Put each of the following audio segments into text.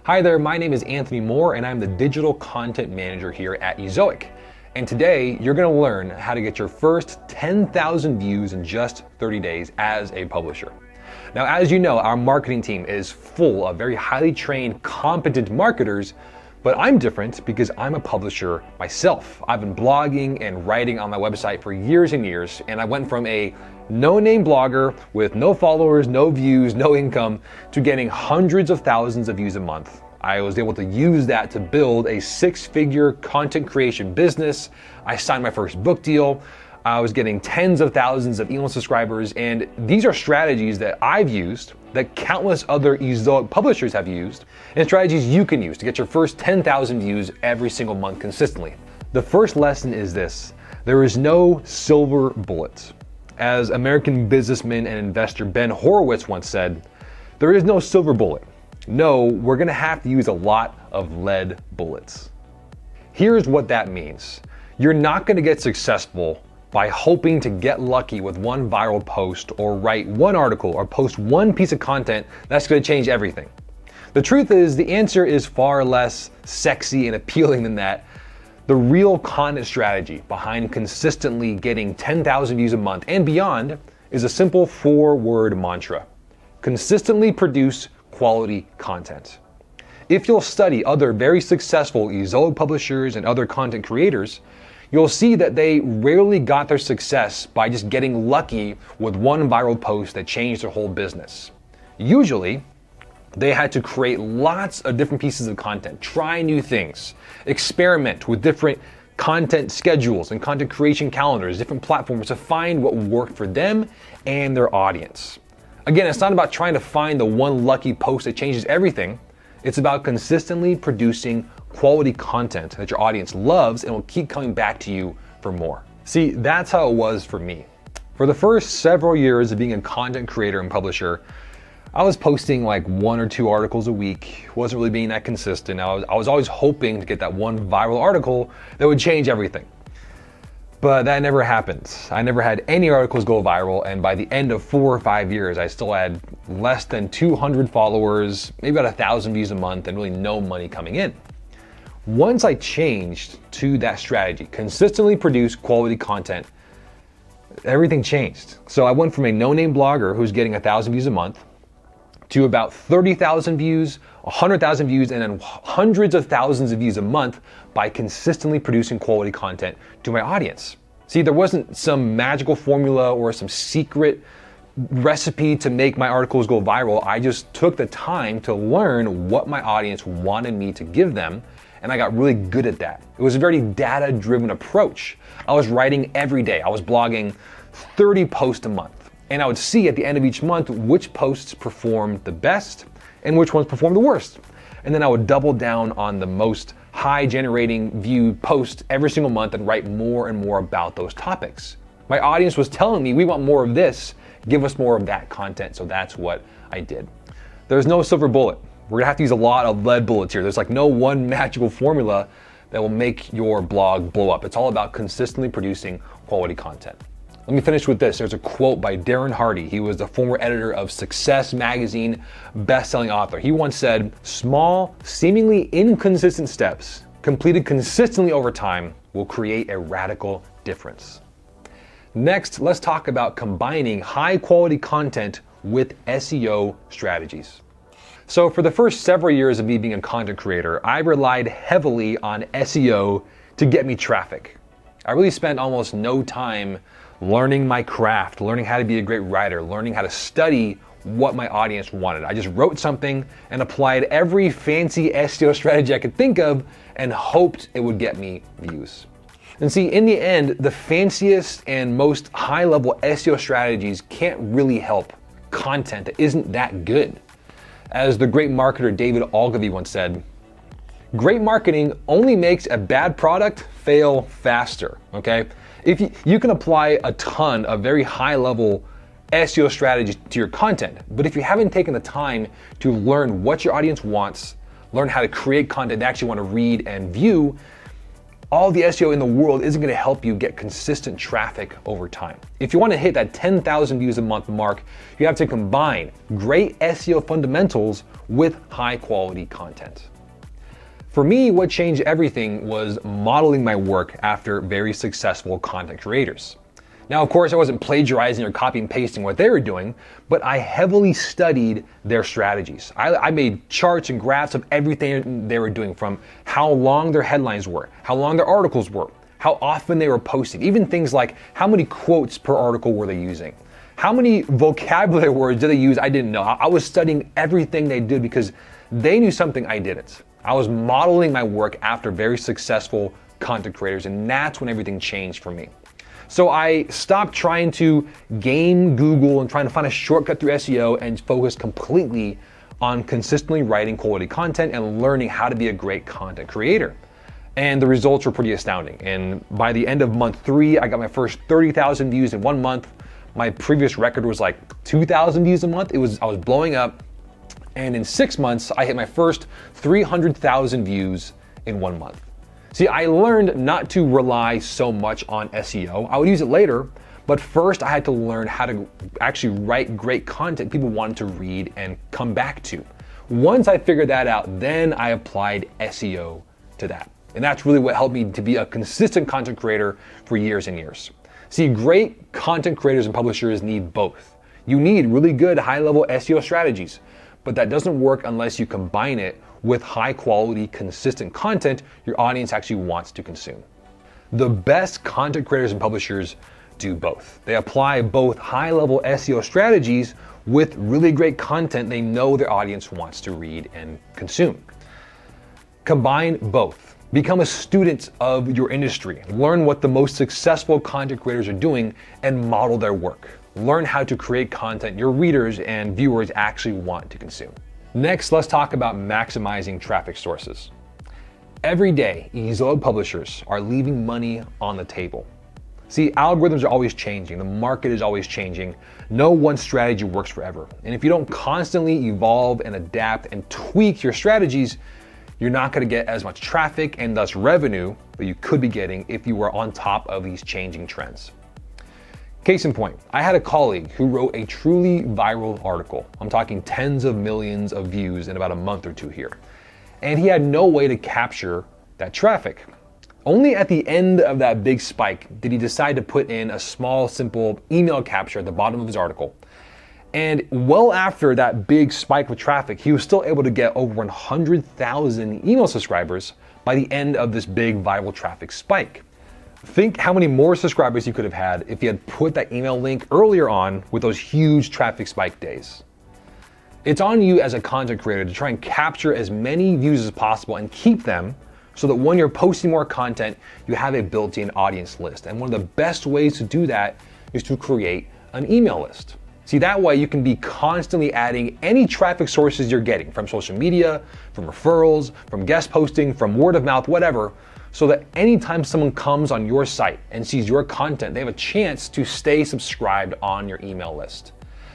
Hi there, my name is Anthony Moore and I'm the Digital Content Manager here at Ezoic. And today you're going to learn how to get your first 10,000 views in just 30 days as a publisher. Now, as you know, our marketing team is full of very highly trained, competent marketers, but I'm different because I'm a publisher myself. I've been blogging and writing on my website for years and years, and I went from a no-name blogger with no followers, no views, no income, to getting hundreds of thousands of views a month. I was able to use that to build a six-figure content creation business. I signed my first book deal. I was getting tens of thousands of email subscribers, and these are strategies that I've used, that countless other Ezoic publishers have used, and strategies you can use to get your first 10,000 views every single month consistently. The first lesson is this: there is no silver bullet. As American businessman and investor Ben Horowitz once said, there is no silver bullet. No, we're gonna have to use a lot of lead bullets. Here's what that means. You're not gonna get successful by hoping to get lucky with one viral post or write one article or post one piece of content that's gonna change everything. The truth is, the answer is far less sexy and appealing than that. The real content strategy behind consistently getting 10,000 views a month and beyond is a simple 4-word mantra: consistently produce quality content. If you'll study other very successful Ezoic publishers and other content creators, you'll see that they rarely got their success by just getting lucky with one viral post that changed their whole business. Usually, they had to create lots of different pieces of content, try new things, experiment with different content schedules and content creation calendars, different platforms to find what worked for them and their audience. Again, it's not about trying to find the one lucky post that changes everything. It's about consistently producing quality content that your audience loves and will keep coming back to you for more. See, that's how it was for me. For the first several years of being a content creator and publisher, I was posting like 1 or 2 articles a week, wasn't really being that consistent. I was always hoping to get that one viral article that would change everything. But that never happened. I never had any articles go viral, and by the end of 4 or 5 years, I still had less than 200 followers, maybe about 1,000 views a month, and really no money coming in. Once I changed to that strategy, consistently produce quality content, everything changed. So I went from a no-name blogger who's getting 1,000 views a month to about 30,000 views, 100,000 views, and then hundreds of thousands of views a month by consistently producing quality content to my audience. See, there wasn't some magical formula or some secret recipe to make my articles go viral. I just took the time to learn what my audience wanted me to give them, and I got really good at that. It was a very data-driven approach. I was writing every day. I was blogging 30 posts a month. And I would see at the end of each month which posts performed the best and which ones performed the worst. And then I would double down on the most high generating view posts every single month and write more and more about those topics. My audience was telling me, we want more of this, give us more of that content. So that's what I did. There's no silver bullet. We're gonna have to use a lot of lead bullets here. There's like no one magical formula that will make your blog blow up. It's all about consistently producing quality content. Let me finish with this. There's a quote by Darren Hardy. He was the former editor of Success magazine, best-selling author. He once said, "Small, seemingly inconsistent steps, completed consistently over time, will create a radical difference." Next, let's talk about combining high-quality content with SEO strategies. So for the first several years of me being a content creator, I relied heavily on SEO to get me traffic. I really spent almost no time learning my craft, learning how to be a great writer, learning how to study what my audience wanted. I just wrote something and applied every fancy SEO strategy I could think of and hoped it would get me views. And see, in the end, the fanciest and most high-level SEO strategies can't really help content that isn't that good. As the great marketer David Ogilvy once said, "Great marketing only makes a bad product fail faster," okay? If you can apply a ton of very high-level SEO strategies to your content, but if you haven't taken the time to learn what your audience wants, learn how to create content they actually want to read and view, All the SEO in the world isn't going to help you get consistent traffic over time. If you want to hit that 10,000 views a month mark, you have to combine great SEO fundamentals with high quality content. For me, what changed everything was modeling my work after very successful content creators. Now, of course, I wasn't plagiarizing or copy and pasting what they were doing, but I heavily studied their strategies. I made charts and graphs of everything they were doing, from how long their headlines were, how long their articles were, how often they were posting, even things like how many quotes per article were they using, how many vocabulary words did they use. I didn't know. I was studying everything they did because they knew something I didn't. I was modeling my work after very successful content creators, and that's when everything changed for me. So I stopped trying to game Google and trying to find a shortcut through SEO and focused completely on consistently writing quality content and learning how to be a great content creator. And the results were pretty astounding. And by the end of month 3, I got my first 30,000 views in 1 month. My previous record was like 2,000 views a month. I was blowing up. And in 6 months, I hit my first 300,000 views in 1 month. See, I learned not to rely so much on SEO. I would use it later, but first I had to learn how to actually write great content people wanted to read and come back to. Once I figured that out, then I applied SEO to that. And that's really what helped me to be a consistent content creator for years and years. See, great content creators and publishers need both. You need really good high-level SEO strategies, but that doesn't work unless you combine it with high quality, consistent content your audience actually wants to consume. The best content creators and publishers do both. They apply both high-level SEO strategies with really great content they know their audience wants to read and consume. Combine both. Become a student of your industry. Learn what the most successful content creators are doing and model their work. Learn how to create content your readers and viewers actually want to consume. Next, let's talk about maximizing traffic sources. Every day, eZoic publishers are leaving money on the table. See, algorithms are always changing. The market is always changing. No one strategy works forever. And if you don't constantly evolve and adapt and tweak your strategies, you're not going to get as much traffic and thus revenue that you could be getting if you were on top of these changing trends. Case in point, I had a colleague who wrote a truly viral article. I'm talking tens of millions of views in about a month or two here. And he had no way to capture that traffic. Only at the end of that big spike did he decide to put in a small, simple email capture at the bottom of his article. And well after that big spike with traffic, he was still able to get over 100,000 email subscribers by the end of this big viral traffic spike. Think how many more subscribers you could have had if you had put that email link earlier on with those huge traffic spike days. It's on you as a content creator to try and capture as many views as possible and keep them so that when you're posting more content, you have a built-in audience list. And one of the best ways to do that is to create an email list. See, that way you can be constantly adding any traffic sources you're getting from social media, from referrals, from guest posting, from word of mouth, whatever, so that anytime someone comes on your site and sees your content, they have a chance to stay subscribed on your email list.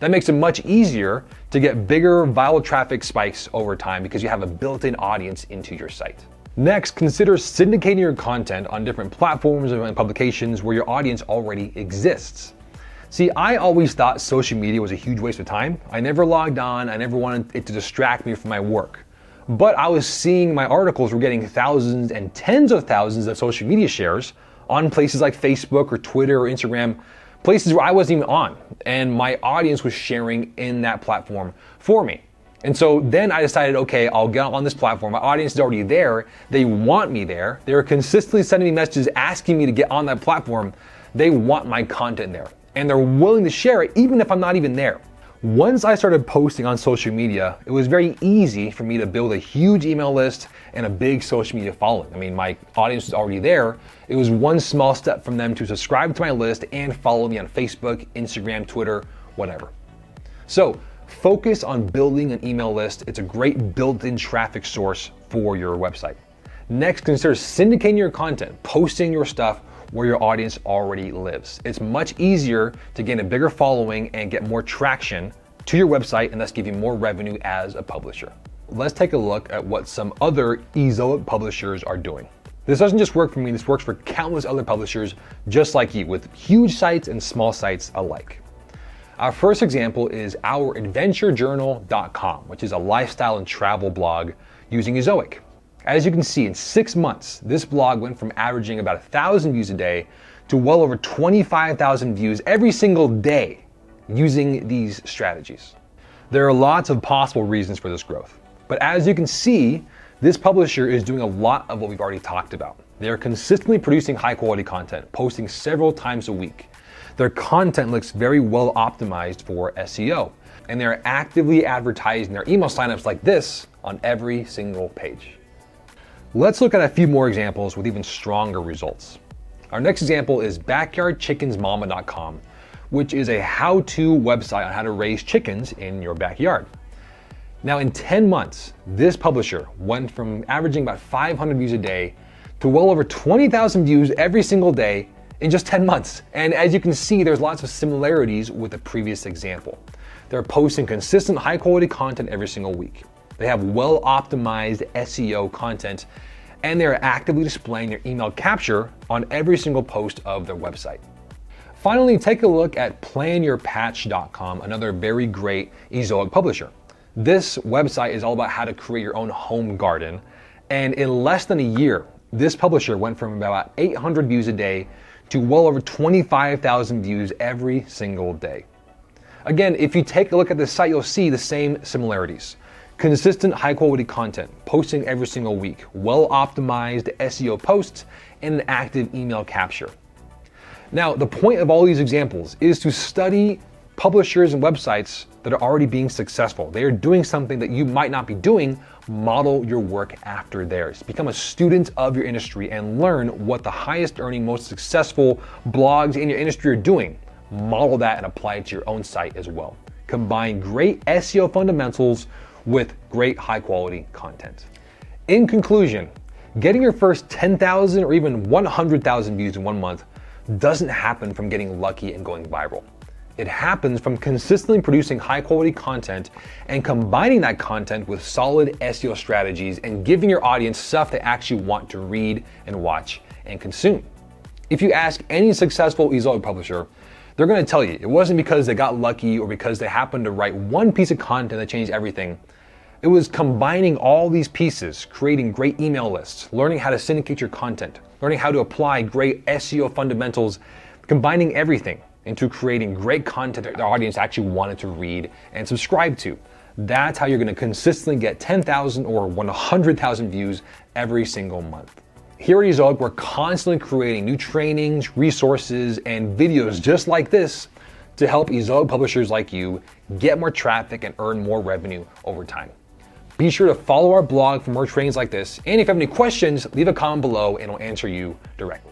That makes it much easier to get bigger viral traffic spikes over time because you have a built-in audience into your site. Next, consider syndicating your content on different platforms and publications where your audience already exists. See, I always thought social media was a huge waste of time. I never logged on. I never wanted it to distract me from my work. But I was seeing my articles were getting thousands and tens of thousands of social media shares on places like Facebook or Twitter or Instagram, places where I wasn't even on, and my audience was sharing in that platform for me. And so then I decided, okay, I'll get on this platform. My audience is already there. They want me there. They're consistently sending me messages asking me to get on that platform. They want my content there, and they're willing to share it even if I'm not even there. Once I started posting on social media, it was very easy for me to build a huge email list and a big social media following. I mean, my audience was already there. It was one small step from them to subscribe to my list and follow me on Facebook, Instagram, Twitter, whatever. So focus on building an email list. It's a great built-in traffic source for your website. Next, consider syndicating your content, posting your stuff where your audience already lives. It's much easier to gain a bigger following and get more traction to your website and thus give you more revenue as a publisher. Let's take a look at what some other eZoic publishers are doing. This doesn't just work for me, this works for countless other publishers just like you, with huge sites and small sites alike. Our first example is ouradventurejournal.com, which is a lifestyle and travel blog using Ezoic. As you can see, in 6 months, this blog went from averaging about 1,000 views a day to well over 25,000 views every single day using these strategies. There are lots of possible reasons for this growth, but as you can see, this publisher is doing a lot of what we've already talked about. They are consistently producing high quality content, posting several times a week. Their content looks very well optimized for SEO, and they're actively advertising their email signups like this on every single page. Let's look at a few more examples with even stronger results. Our next example is backyardchickensmama.com, which is a how-to website on how to raise chickens in your backyard. Now, in 10 months, this publisher went from averaging about 500 views a day to well over 20,000 views every single day in just 10 months. And as you can see, there's lots of similarities with the previous example. They're posting consistent high quality content every single week. They have well optimized SEO content, and they're actively displaying their email capture on every single post of their website. Finally, take a look at planyourpatch.com, another very great Ezoic publisher. This website is all about how to create your own home garden, and in less than a year, this publisher went from about 800 views a day to well over 25,000 views every single day. Again, if you take a look at this site, you'll see the same similarities. Consistent high quality content, posting every single week, well optimized SEO posts, and an active email capture. Now, the point of all these examples is to study publishers and websites that are already being successful. They are doing something that you might not be doing. Model your work after theirs. Become a student of your industry and learn what the highest earning, most successful blogs in your industry are doing. Model that and apply it to your own site as well. Combine great SEO fundamentals with great high quality content. In conclusion, getting your first 10,000 or even 100,000 views in 1 month doesn't happen from getting lucky and going viral. It happens from consistently producing high quality content and combining that content with solid SEO strategies and giving your audience stuff they actually want to read and watch and consume. If you ask any successful Ezoic publisher, they're going to tell you it wasn't because they got lucky or because they happened to write one piece of content that changed everything. It was combining all these pieces, creating great email lists, learning how to syndicate your content, learning how to apply great SEO fundamentals, combining everything into creating great content that the audience actually wanted to read and subscribe to. That's how you're going to consistently get 10,000 or 100,000 views every single month. Here at Ezoic, we're constantly creating new trainings, resources, and videos just like this to help Ezoic publishers like you get more traffic and earn more revenue over time. Be sure to follow our blog for more trainings like this. And if you have any questions, leave a comment below and we'll answer you directly.